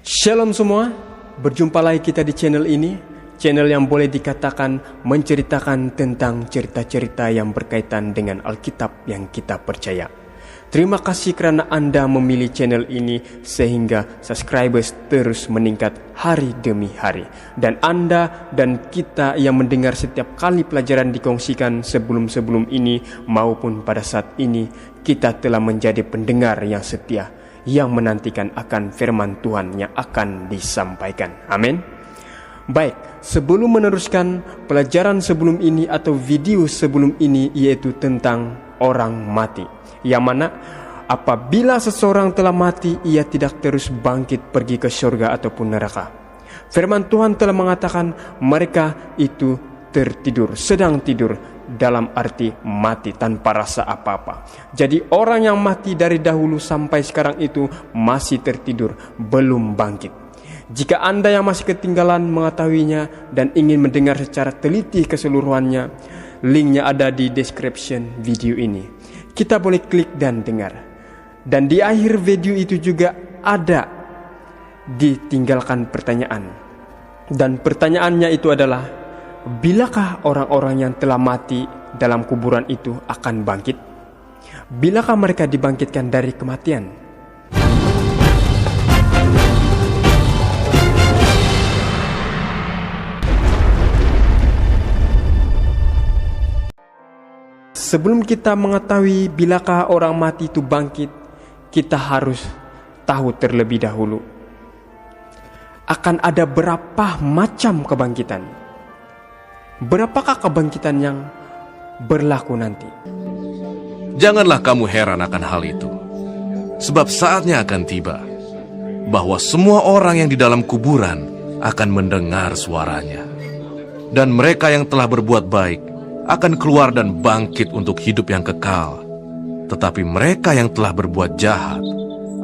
Shalom semua, berjumpa lagi kita di channel ini, channel yang boleh dikatakan menceritakan tentang cerita-cerita yang berkaitan dengan Alkitab yang kita percaya. Terima kasih karena Anda memilih channel ini sehingga subscribers terus meningkat hari demi hari. Dan Anda dan kita yang mendengar setiap kali pelajaran dikongsikan sebelum-sebelum ini maupun pada saat ini, kita telah menjadi pendengar yang setia, yang menantikan akan firman Tuhan yang akan disampaikan. Amin. Baik, sebelum meneruskan pelajaran sebelum ini atau video sebelum ini, yaitu tentang orang mati, yang mana apabila seseorang telah mati, ia tidak terus bangkit pergi ke surga ataupun neraka. Firman Tuhan telah mengatakan mereka itu tertidur, sedang tidur, dalam arti mati tanpa rasa apa-apa. Jadi orang yang mati dari dahulu sampai sekarang itu masih tertidur, belum bangkit. Jika Anda yang masih ketinggalan mengetahuinya dan ingin mendengar secara teliti keseluruhannya, linknya ada di description video ini. Kita boleh klik dan dengar. Dan di akhir video itu juga ada ditinggalkan pertanyaan. Dan pertanyaannya itu adalah, bilakah orang-orang yang telah mati dalam kuburan itu akan bangkit? Bilakah mereka dibangkitkan dari kematian? Sebelum kita mengetahui bilakah orang mati itu bangkit, kita harus tahu terlebih dahulu akan ada berapa macam kebangkitan. Berapakah kebangkitan yang berlaku nanti? Janganlah kamu heran akan hal itu, sebab saatnya akan tiba bahwa semua orang yang di dalam kuburan akan mendengar suaranya. Dan mereka yang telah berbuat baik akan keluar dan bangkit untuk hidup yang kekal. Tetapi mereka yang telah berbuat jahat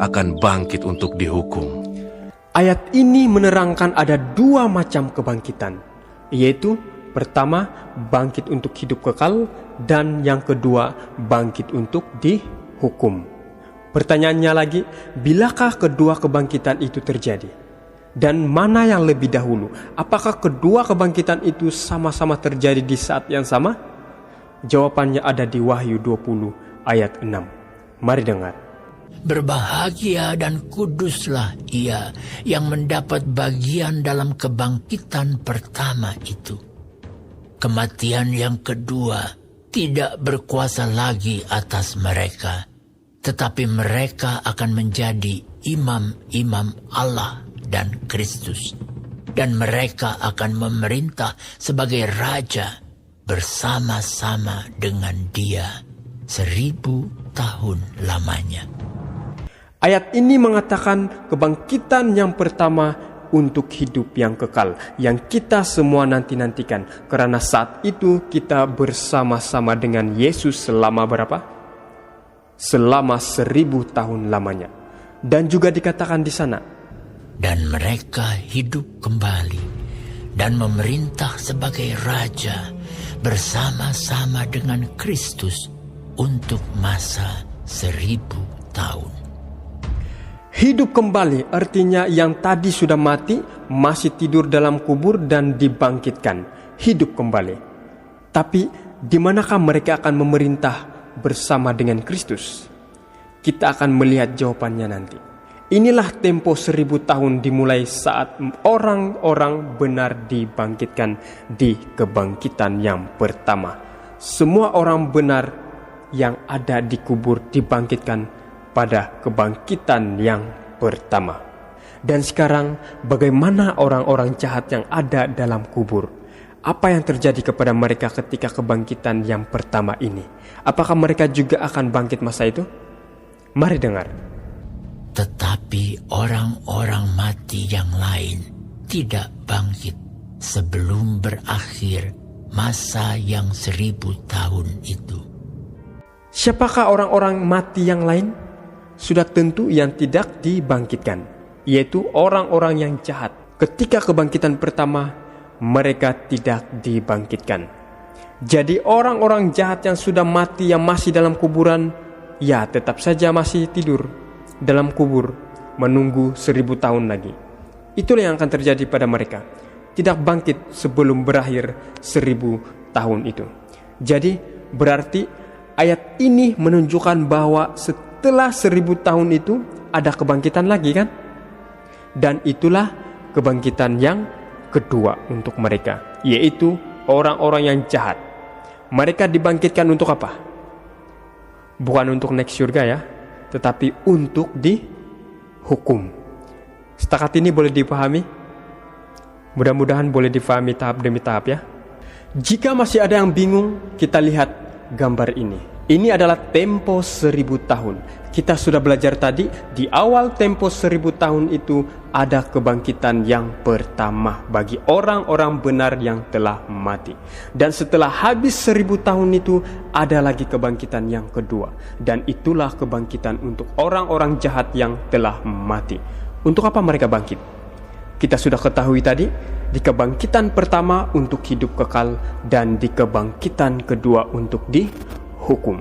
akan bangkit untuk dihukum. Ayat ini menerangkan ada dua macam kebangkitan, yaitu pertama, bangkit untuk hidup kekal, dan yang kedua, bangkit untuk dihukum. Pertanyaannya lagi, bilakah kedua kebangkitan itu terjadi? Dan mana yang lebih dahulu? Apakah kedua kebangkitan itu sama-sama terjadi di saat yang sama? Jawabannya ada di Wahyu 20 ayat 6. Mari dengar. Berbahagia dan kuduslah ia yang mendapat bagian dalam kebangkitan pertama itu. Kematian yang kedua tidak berkuasa lagi atas mereka, tetapi mereka akan menjadi imam-imam Allah dan Kristus, dan mereka akan memerintah sebagai raja bersama-sama dengan Dia 1000 tahun lamanya. Ayat ini mengatakan kebangkitan yang pertama untuk hidup yang kekal, yang kita semua nanti-nantikan. Karena saat itu kita bersama-sama dengan Yesus selama berapa? Selama 1000 tahun lamanya. Dan juga dikatakan di sana, dan mereka hidup kembali dan memerintah sebagai raja bersama-sama dengan Kristus untuk masa 1000 tahun. Hidup kembali artinya yang tadi sudah mati, masih tidur dalam kubur dan dibangkitkan. Hidup kembali. Tapi di manakah mereka akan memerintah bersama dengan Kristus? Kita akan melihat jawabannya nanti. Inilah tempo 1000 tahun dimulai saat orang-orang benar dibangkitkan di kebangkitan yang pertama. Semua orang benar yang ada di kubur dibangkitkan pada kebangkitan yang pertama. Dan sekarang bagaimana orang-orang jahat yang ada dalam kubur? Apa yang terjadi kepada mereka ketika kebangkitan yang pertama ini? Apakah mereka juga akan bangkit masa itu? Mari dengar. Tetapi orang-orang mati yang lain tidak bangkit sebelum berakhir masa yang 1000 tahun itu. Siapakah orang-orang mati yang lain? Sudah tentu yang tidak dibangkitkan, yaitu orang-orang yang jahat. Ketika kebangkitan pertama, mereka tidak dibangkitkan. Jadi orang-orang jahat yang sudah mati, yang masih dalam kuburan, ya tetap saja masih tidur dalam kubur, menunggu 1000 tahun lagi. Itulah yang akan terjadi pada mereka. Tidak bangkit sebelum berakhir 1000 tahun itu. Jadi berarti ayat ini menunjukkan bahwa setelah 1000 tahun itu ada kebangkitan lagi kan? Dan itulah kebangkitan yang kedua untuk mereka, yaitu orang-orang yang jahat. Mereka dibangkitkan untuk apa? Bukan untuk naik surga ya, tetapi untuk dihukum. Setakat ini boleh dipahami? Mudah-mudahan boleh dipahami tahap demi tahap ya. Jika masih ada yang bingung, kita lihat gambar ini. Ini adalah tempo 1000 tahun. Kita sudah belajar tadi, di awal tempo 1000 tahun itu ada kebangkitan yang pertama bagi orang-orang benar yang telah mati. Dan setelah habis 1000 tahun itu ada lagi kebangkitan yang kedua. Dan itulah kebangkitan untuk orang-orang jahat yang telah mati. Untuk apa mereka bangkit? Kita sudah ketahui tadi, di kebangkitan pertama untuk hidup kekal dan di kebangkitan kedua untuk dihukum.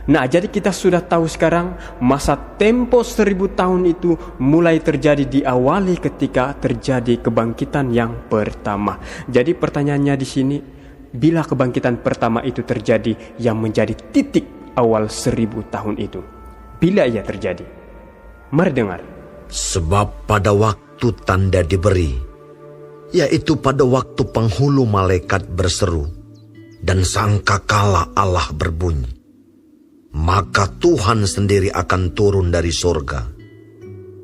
Nah, jadi kita sudah tahu sekarang masa tempo 1000 tahun itu mulai terjadi diawali ketika terjadi kebangkitan yang pertama. Jadi pertanyaannya di sini, bila kebangkitan pertama itu terjadi yang menjadi titik awal 1000 tahun itu, bila ia terjadi? Mari dengar. Sebab pada waktu tanda diberi, yaitu pada waktu penghulu malaikat berseru dan sangkakala Allah berbunyi, maka Tuhan sendiri akan turun dari surga,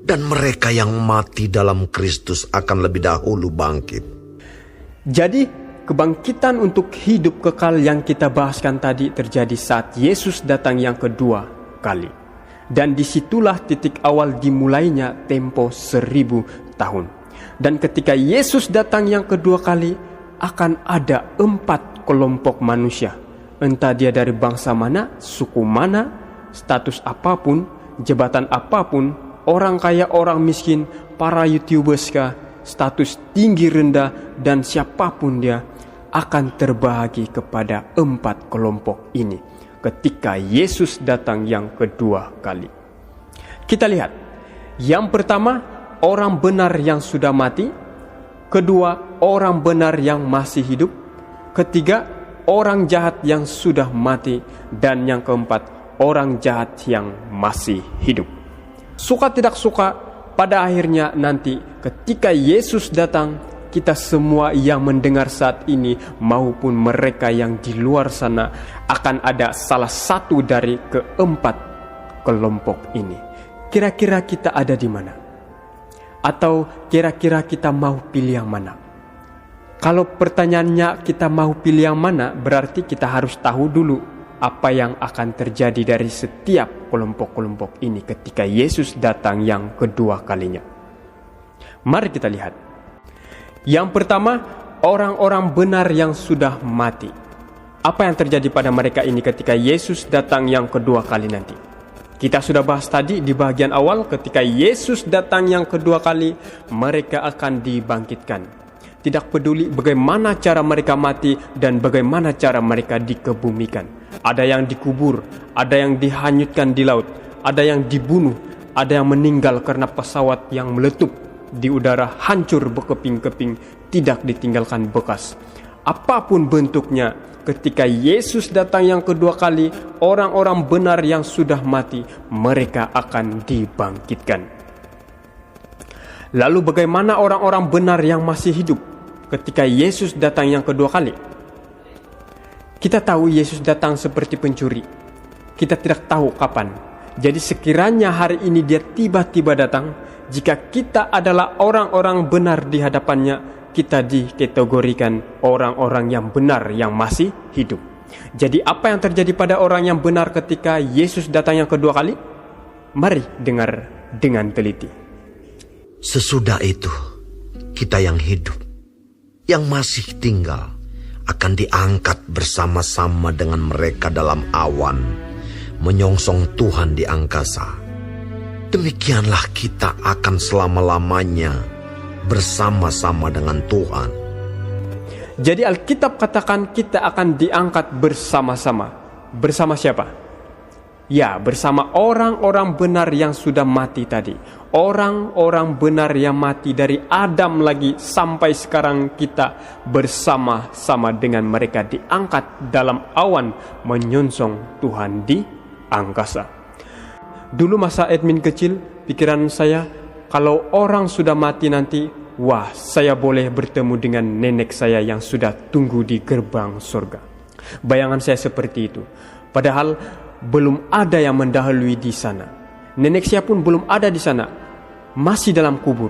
dan mereka yang mati dalam Kristus akan lebih dahulu bangkit. Jadi kebangkitan untuk hidup kekal yang kita bahaskan tadi terjadi saat Yesus datang yang kedua kali. Dan disitulah titik awal dimulainya tempo 1000 tahun. Dan ketika Yesus datang yang kedua kali, akan ada 4 kelompok manusia. Entah dia dari bangsa mana, suku mana, status apapun, jabatan apapun, orang kaya, orang miskin, para YouTubers kah, status tinggi rendah, dan siapapun dia, akan terbahagi kepada 4 kelompok ini ketika Yesus datang yang kedua kali. Kita lihat, yang pertama, orang benar yang sudah mati. Kedua, orang benar yang masih hidup. Ketiga, orang jahat yang sudah mati. Dan yang keempat, orang jahat yang masih hidup. Suka tidak suka, pada akhirnya nanti ketika Yesus datang, kita semua yang mendengar saat ini maupun mereka yang di luar sana akan ada salah satu dari keempat kelompok ini. Kira-kira kita ada di mana? Atau kira-kira kita mau pilih yang mana? Kalau pertanyaannya kita mau pilih yang mana, berarti kita harus tahu dulu apa yang akan terjadi dari setiap kelompok-kelompok ini ketika Yesus datang yang kedua kalinya. Mari kita lihat. Yang pertama, orang-orang benar yang sudah mati. Apa yang terjadi pada mereka ini ketika Yesus datang yang kedua kali nanti? Kita sudah bahas tadi di bagian awal, ketika Yesus datang yang kedua kali, mereka akan dibangkitkan. Tidak peduli bagaimana cara mereka mati dan bagaimana cara mereka dikebumikan. Ada yang dikubur, ada yang dihanyutkan di laut, ada yang dibunuh, ada yang meninggal karena pesawat yang meletup di udara, hancur berkeping-keping, tidak ditinggalkan bekas. Apapun bentuknya, ketika Yesus datang yang kedua kali, orang-orang benar yang sudah mati, mereka akan dibangkitkan. Lalu bagaimana orang-orang benar yang masih hidup ketika Yesus datang yang kedua kali? Kita tahu Yesus datang seperti pencuri. Kita tidak tahu kapan. Jadi sekiranya hari ini dia tiba-tiba datang, jika kita adalah orang-orang benar di hadapannya, kita dikategorikan orang-orang yang benar yang masih hidup. Jadi apa yang terjadi pada orang yang benar ketika Yesus datang yang kedua kali? Mari dengar dengan teliti. Sesudah itu, kita yang hidup, yang masih tinggal, akan diangkat bersama-sama dengan mereka dalam awan, menyongsong Tuhan di angkasa. Demikianlah kita akan selama-lamanya bersama-sama dengan Tuhan. Jadi Alkitab katakan kita akan diangkat bersama-sama. Bersama siapa? Ya, bersama orang-orang benar yang sudah mati tadi. Orang-orang benar yang mati dari Adam lagi sampai sekarang kita bersama-sama dengan mereka diangkat dalam awan menyongsong Tuhan di angkasa. Dulu masa admin kecil, pikiran saya, kalau orang sudah mati nanti, wah, saya boleh bertemu dengan nenek saya yang sudah tunggu di gerbang surga. Bayangan saya seperti itu. Padahal belum ada yang mendahului di sana. Nenek saya pun belum ada di sana, masih dalam kubur.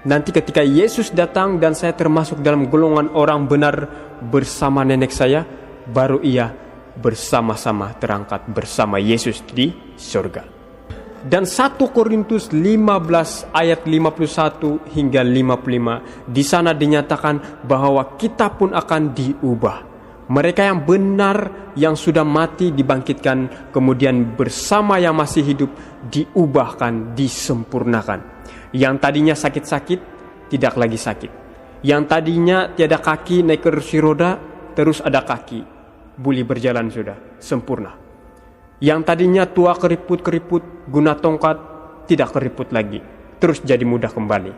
Nanti ketika Yesus datang dan saya termasuk dalam golongan orang benar bersama nenek saya, baru ia bersama-sama terangkat bersama Yesus di surga. Dan 1 Korintus 15 ayat 51 hingga 55, di sana dinyatakan bahwa kita pun akan diubah. Mereka yang benar yang sudah mati dibangkitkan, kemudian bersama yang masih hidup diubahkan, disempurnakan. Yang tadinya sakit-sakit tidak lagi sakit. Yang tadinya tiada kaki naik kursi roda, terus ada kaki, boleh berjalan sudah, sempurna. Yang tadinya tua keriput-keriput guna tongkat, tidak keriput lagi, terus jadi mudah kembali.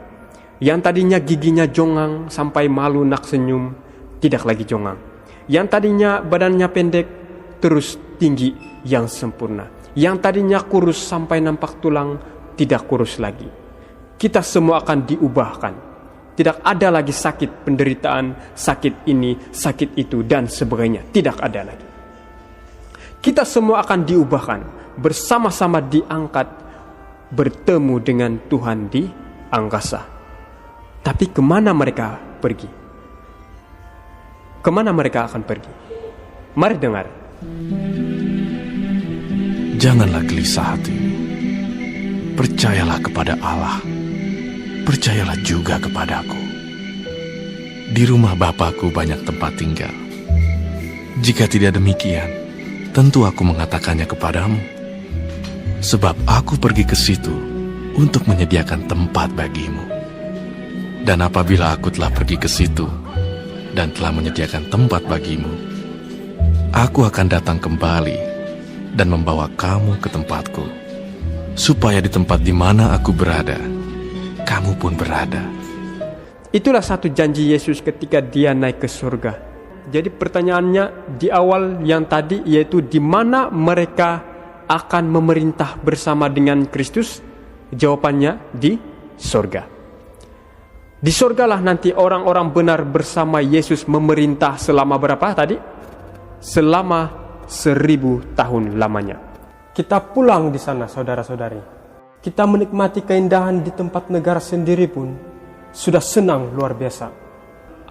Yang tadinya giginya jongang sampai malu nak senyum, tidak lagi jongang. Yang tadinya badannya pendek, terus tinggi yang sempurna. Yang tadinya kurus sampai nampak tulang, tidak kurus lagi. Kita semua akan diubahkan. Tidak ada lagi sakit, penderitaan, sakit ini, sakit itu, dan sebagainya. Tidak ada lagi. Kita semua akan diubahkan, bersama-sama diangkat, bertemu dengan Tuhan di angkasa. Tapi kemana mereka pergi? Kemana mereka akan pergi? Mari dengar. Janganlah gelisah hati. Percayalah kepada Allah. Percayalah juga kepadaku. Di rumah Bapakku banyak tempat tinggal. Jika tidak demikian, tentu aku mengatakannya kepadamu. Sebab aku pergi ke situ untuk menyediakan tempat bagimu. Dan apabila aku telah pergi ke situ dan telah menyediakan tempat bagimu, aku akan datang kembali dan membawa kamu ke tempatku, supaya di tempat di mana aku berada, kamu pun berada. Itulah satu janji Yesus ketika dia naik ke surga. Jadi pertanyaannya di awal yang tadi, yaitu di mana mereka akan memerintah bersama dengan Kristus? Jawabannya di surga. Di surgalah nanti orang-orang benar bersama Yesus memerintah selama berapa tadi? Selama 1000 tahun lamanya. Kita pulang di sana, saudara-saudari. Kita menikmati keindahan di tempat negara sendiri pun sudah senang luar biasa.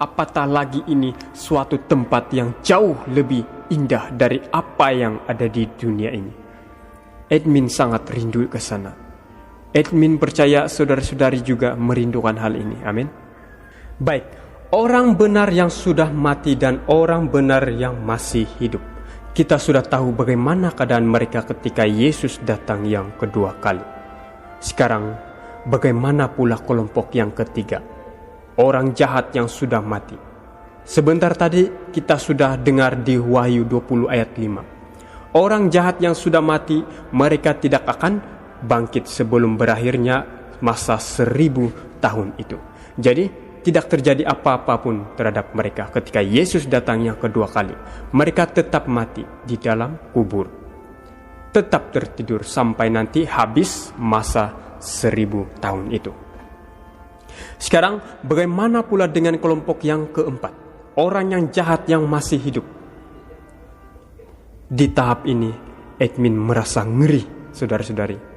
Apatah lagi ini suatu tempat yang jauh lebih indah dari apa yang ada di dunia ini. Admin sangat rindu ke sana. Admin percaya saudara-saudari juga merindukan hal ini. Amin. Baik, orang benar yang sudah mati dan orang benar yang masih hidup. Kita sudah tahu bagaimana keadaan mereka ketika Yesus datang yang kedua kali. Sekarang, bagaimana pula kelompok yang ketiga? Orang jahat yang sudah mati. Sebentar tadi kita sudah dengar di Wahyu 20 ayat 5. Orang jahat yang sudah mati, mereka tidak akan bangkit sebelum berakhirnya masa 1000 tahun itu. Jadi tidak terjadi apa-apa pun terhadap mereka ketika Yesus datang yang kedua kali. Mereka tetap mati di dalam kubur, tetap tertidur sampai nanti habis masa 1000 tahun itu. Sekarang bagaimana pula dengan kelompok yang keempat, orang yang jahat yang masih hidup? Di tahap ini admin merasa ngeri, saudara-saudari.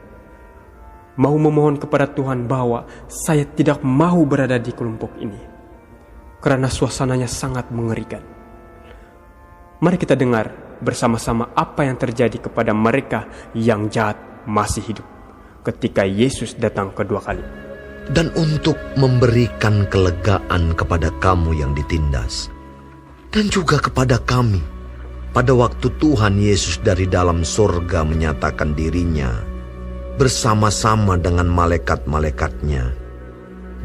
Mau memohon kepada Tuhan bahwa saya tidak mau berada di kelompok ini, karena suasananya sangat mengerikan. Mari kita dengar bersama-sama apa yang terjadi kepada mereka yang jahat masih hidup ketika Yesus datang kedua kali. Dan untuk memberikan kelegaan kepada kamu yang ditindas, dan juga kepada kami, pada waktu Tuhan Yesus dari dalam surga menyatakan dirinya bersama-sama dengan malaikat-malaikatnya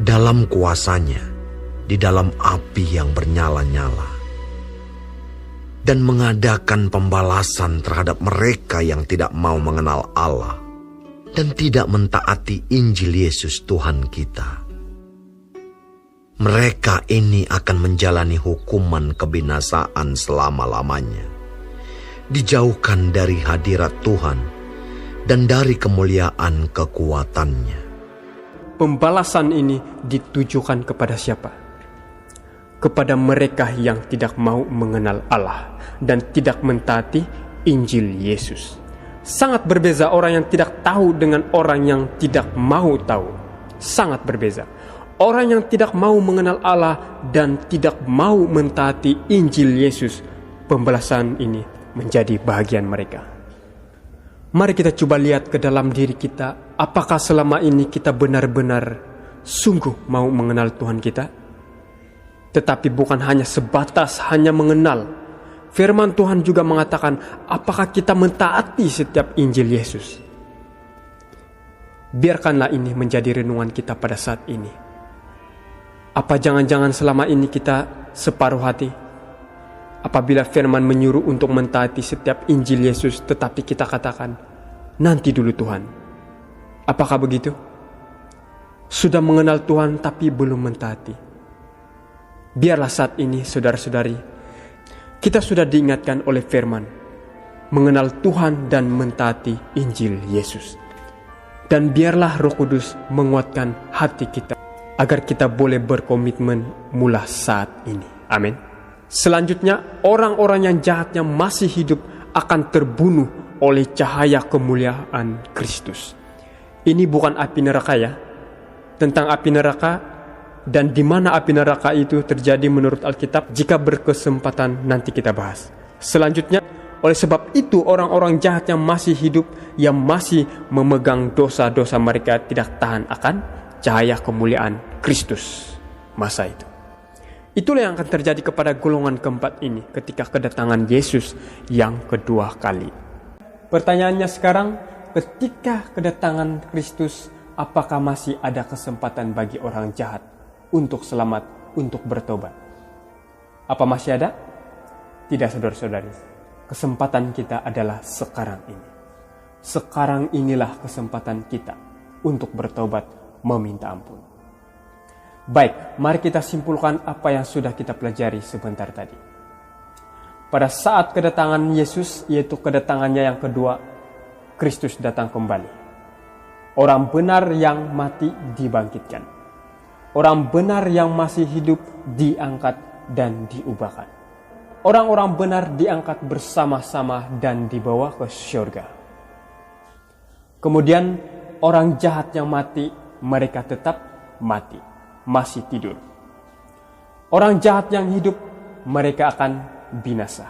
dalam kuasanya di dalam api yang bernyala-nyala. dan mengadakan pembalasan terhadap mereka yang tidak mau mengenal Allah dan tidak mentaati Injil Yesus Tuhan kita. Mereka ini akan menjalani hukuman kebinasaan selama-lamanya, dijauhkan dari hadirat Tuhan dan dari kemuliaan kekuatannya. Pembalasan ini ditujukan kepada siapa? Kepada mereka yang tidak mau mengenal Allah dan tidak mentaati Injil Yesus. Sangat berbeza orang yang tidak tahu dengan orang yang tidak mau tahu. Sangat berbeza. Orang yang tidak mau mengenal Allah dan tidak mau mentaati Injil Yesus, pembalasan ini menjadi bahagian mereka. Mari kita coba lihat ke dalam diri kita, apakah selama ini kita benar-benar sungguh mau mengenal Tuhan kita? Tetapi bukan hanya sebatas hanya mengenal. Firman Tuhan juga mengatakan, apakah kita mentaati setiap Injil Yesus? Biarkanlah ini menjadi renungan kita pada saat ini. Apa jangan-jangan selama ini kita separuh hati? Apabila firman menyuruh untuk mentaati setiap Injil Yesus, tetapi kita katakan, nanti dulu Tuhan. Apakah begitu? Sudah mengenal Tuhan tapi belum mentaati. Biarlah saat ini, saudara-saudari, kita sudah diingatkan oleh firman, mengenal Tuhan dan mentaati Injil Yesus. Dan biarlah Roh Kudus menguatkan hati kita, agar kita boleh berkomitmen mulai saat ini. Amin. Selanjutnya, orang-orang yang jahatnya masih hidup akan terbunuh oleh cahaya kemuliaan Kristus. Ini bukan api neraka ya. Tentang api neraka dan di mana api neraka itu terjadi menurut Alkitab, jika berkesempatan nanti kita bahas. Selanjutnya, oleh sebab itu orang-orang jahat yang masih hidup, yang masih memegang dosa-dosa mereka tidak tahan akan cahaya kemuliaan Kristus masa itu. Itulah yang akan terjadi kepada golongan keempat ini ketika kedatangan Yesus yang kedua kali. Pertanyaannya sekarang, ketika kedatangan Kristus, apakah masih ada kesempatan bagi orang jahat untuk selamat, untuk bertobat? Apa masih ada? Tidak, saudara-saudari. Kesempatan kita adalah sekarang ini. Sekarang inilah kesempatan kita untuk bertobat, meminta ampun. Baik, mari kita simpulkan apa yang sudah kita pelajari sebentar tadi. Pada saat kedatangan Yesus, yaitu kedatangannya yang kedua, Kristus datang kembali. Orang benar yang mati dibangkitkan. Orang benar yang masih hidup diangkat dan diubahkan. Orang-orang benar diangkat bersama-sama dan dibawa ke surga. Kemudian orang jahat yang mati, mereka tetap mati, masih tidur. Orang jahat yang hidup, mereka akan binasa.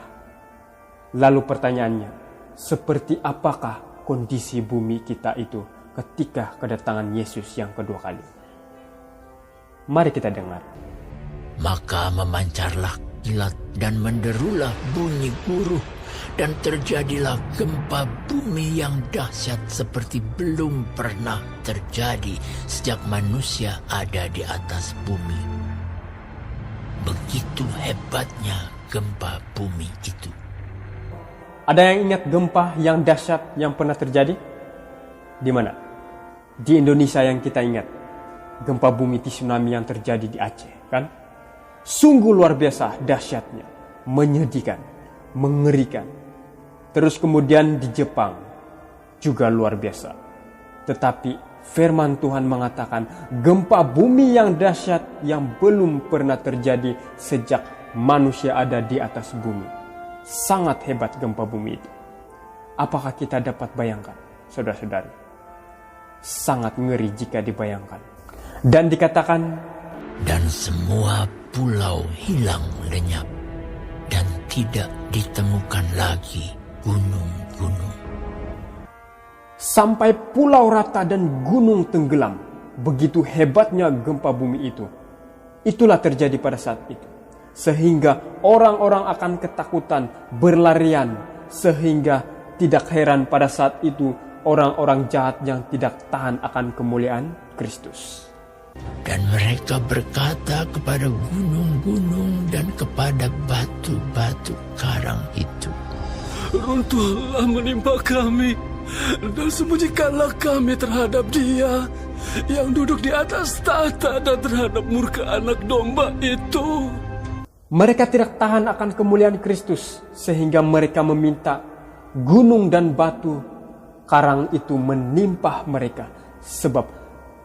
Lalu pertanyaannya, seperti apakah kondisi bumi kita itu ketika kedatangan Yesus yang kedua kali? Mari kita dengar. Maka memancarlah kilat dan menderulah bunyi guruh, dan terjadilah gempa bumi yang dahsyat seperti belum pernah terjadi sejak manusia ada di atas bumi. Begitu hebatnya gempa bumi itu. Ada yang ingat gempa yang dahsyat yang pernah terjadi? Di mana? Di Indonesia yang kita ingat. Gempa bumi tsunami yang terjadi di Aceh, kan? Sungguh luar biasa dahsyatnya, menyedihkan, mengerikan. Terus kemudian di Jepang juga luar biasa. Tetapi firman Tuhan mengatakan gempa bumi yang dahsyat yang belum pernah terjadi sejak manusia ada di atas bumi. Sangat hebat gempa bumi itu. Apakah kita dapat bayangkan, saudara-saudari? Sangat ngeri jika dibayangkan. Dan dikatakan, dan semua pulau hilang lenyap, dan tidak ditemukan lagi gunung-gunung. Sampai pulau rata dan gunung tenggelam. Begitu hebatnya gempa bumi itu. Itulah terjadi pada saat itu. Sehingga orang-orang akan ketakutan, berlarian. Sehingga tidak heran pada saat itu orang-orang jahat yang tidak tahan akan kemuliaan Kristus. Dan mereka berkata kepada gunung-gunung dan kepada batu-batu karang itu, "Runtuhlah menimpa kami, dan sembunyikanlah kami terhadap Dia yang duduk di atas tahta dan terhadap murka anak domba itu." Mereka tidak tahan akan kemuliaan Kristus, sehingga mereka meminta gunung dan batu karang itu menimpa mereka. Sebab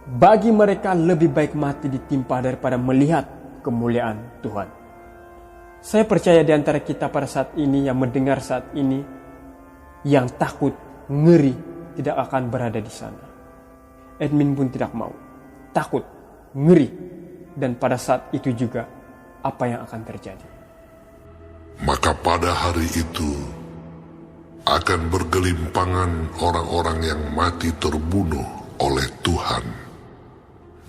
bagi mereka lebih baik mati ditimpa daripada melihat kemuliaan Tuhan. Saya percaya di antara kita pada saat ini, yang mendengar saat ini, yang takut, ngeri, tidak akan berada di sana. Admin pun tidak mau. Takut, ngeri, dan pada saat itu juga apa yang akan terjadi. Maka pada hari itu akan bergelimpangan orang-orang yang mati terbunuh oleh Tuhan.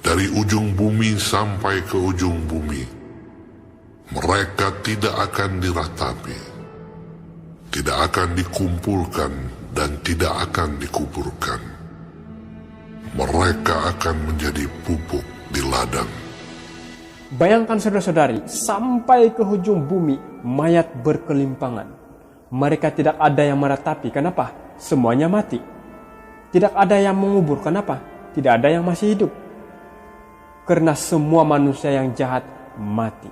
Dari ujung bumi sampai ke ujung bumi, mereka tidak akan diratapi, tidak akan dikumpulkan, dan tidak akan dikuburkan. Mereka akan menjadi pupuk di ladang. Bayangkan saudara-saudari, sampai ke ujung bumi, mayat berkelimpangan. Mereka tidak ada yang meratapi. Kenapa? Semuanya mati. Tidak ada yang mengubur. Kenapa? Tidak ada yang masih hidup. Karena semua manusia yang jahat mati.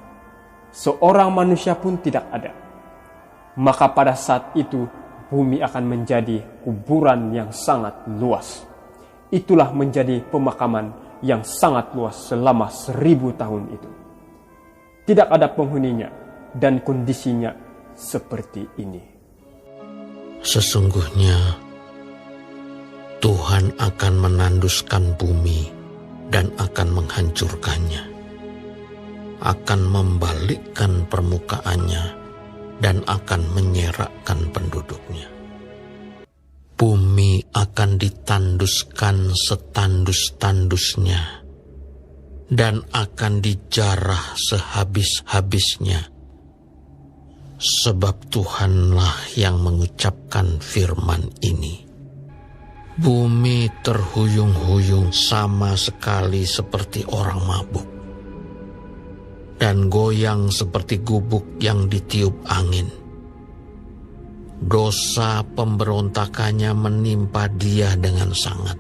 Seorang manusia pun tidak ada. Maka pada saat itu bumi akan menjadi kuburan yang sangat luas. Itulah menjadi pemakaman yang sangat luas selama 1000 tahun itu. Tidak ada penghuninya dan kondisinya seperti ini. Sesungguhnya Tuhan akan menanduskan bumi dan akan menghancurkannya, akan membalikkan permukaannya, dan akan menyerakkan penduduknya. Bumi akan ditanduskan setandus-tandusnya, dan akan dijarah sehabis-habisnya, sebab Tuhanlah yang mengucapkan firman ini. Bumi terhuyung-huyung sama sekali seperti orang mabuk, dan goyang seperti gubuk yang ditiup angin. Dosa pemberontakannya menimpa dia dengan sangat.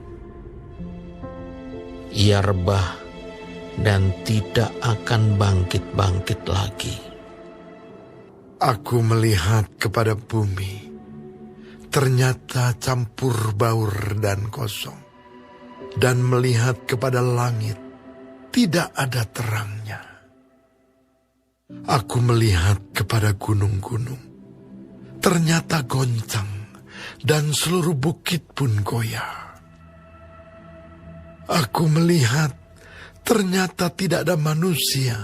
Ia rebah dan tidak akan bangkit-bangkit lagi. Aku melihat kepada bumi, ternyata campur baur dan kosong. Dan melihat kepada langit, tidak ada terangnya. Aku melihat kepada gunung-gunung, ternyata goncang, dan seluruh bukit pun goyah. Aku melihat, ternyata tidak ada manusia,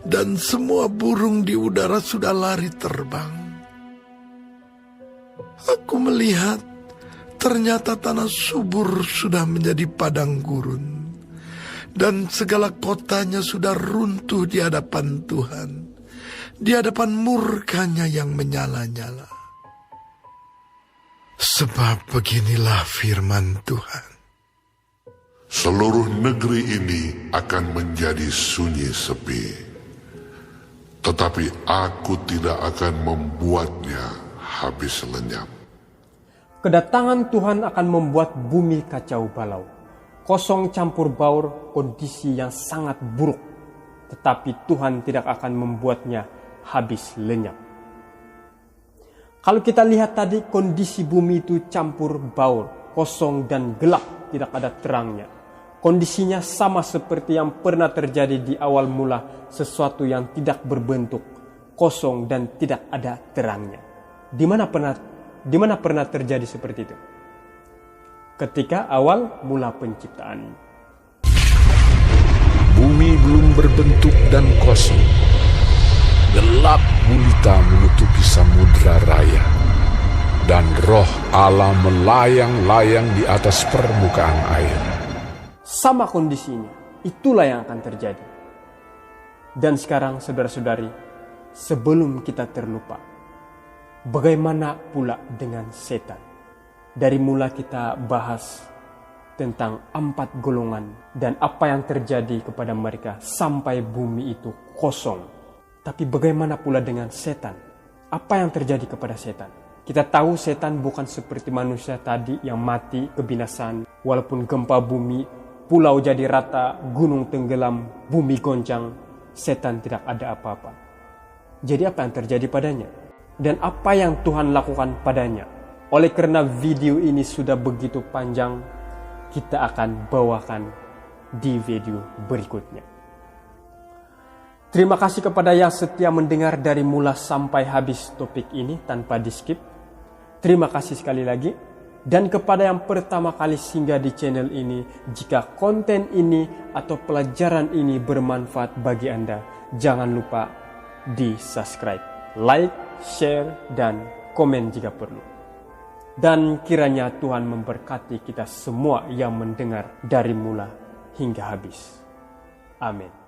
dan semua burung di udara sudah lari terbang. Aku melihat, ternyata tanah subur sudah menjadi padang gurun, dan segala kotanya sudah runtuh di hadapan Tuhan, di hadapan murkanya yang menyala-nyala. Sebab beginilah firman Tuhan. Seluruh negeri ini akan menjadi sunyi sepi, tetapi aku tidak akan membuatnya habis lenyap. Kedatangan Tuhan akan membuat bumi kacau balau, kosong campur baur, kondisi yang sangat buruk. Tetapi Tuhan tidak akan membuatnya habis lenyap. Kalau kita lihat tadi, kondisi bumi itu campur baur, kosong dan gelap, tidak ada terangnya. Kondisinya sama seperti yang pernah terjadi di awal mula, sesuatu yang tidak berbentuk, kosong dan tidak ada terangnya. Di mana pernah terjadi seperti itu? Ketika awal mula penciptaan. Bumi belum berbentuk dan kosong. Gelap gulita menutupi samudra raya, dan roh Allah melayang-layang di atas permukaan air. Sama kondisinya, itulah yang akan terjadi. Dan sekarang saudara-saudari, sebelum kita terlupa, bagaimana pula dengan setan? Dari mula kita bahas tentang 4 golongan dan apa yang terjadi kepada mereka sampai bumi itu kosong. Tapi bagaimana pula dengan setan? Apa yang terjadi kepada setan? Kita tahu setan bukan seperti manusia tadi yang mati kebinasaan. Walaupun gempa bumi, pulau jadi rata, gunung tenggelam, bumi goncang, setan tidak ada apa-apa. Jadi apa yang terjadi padanya? Dan apa yang Tuhan lakukan padanya? Oleh karena video ini sudah begitu panjang, kita akan bawakan di video berikutnya. Terima kasih kepada yang setia mendengar dari mula sampai habis topik ini tanpa di-skip. Terima kasih sekali lagi. Dan kepada yang pertama kali singgah di channel ini, jika konten ini atau pelajaran ini bermanfaat bagi Anda, jangan lupa di-subscribe. Like, share, dan komen jika perlu. Dan kiranya Tuhan memberkati kita semua yang mendengar dari mula hingga habis. Amin.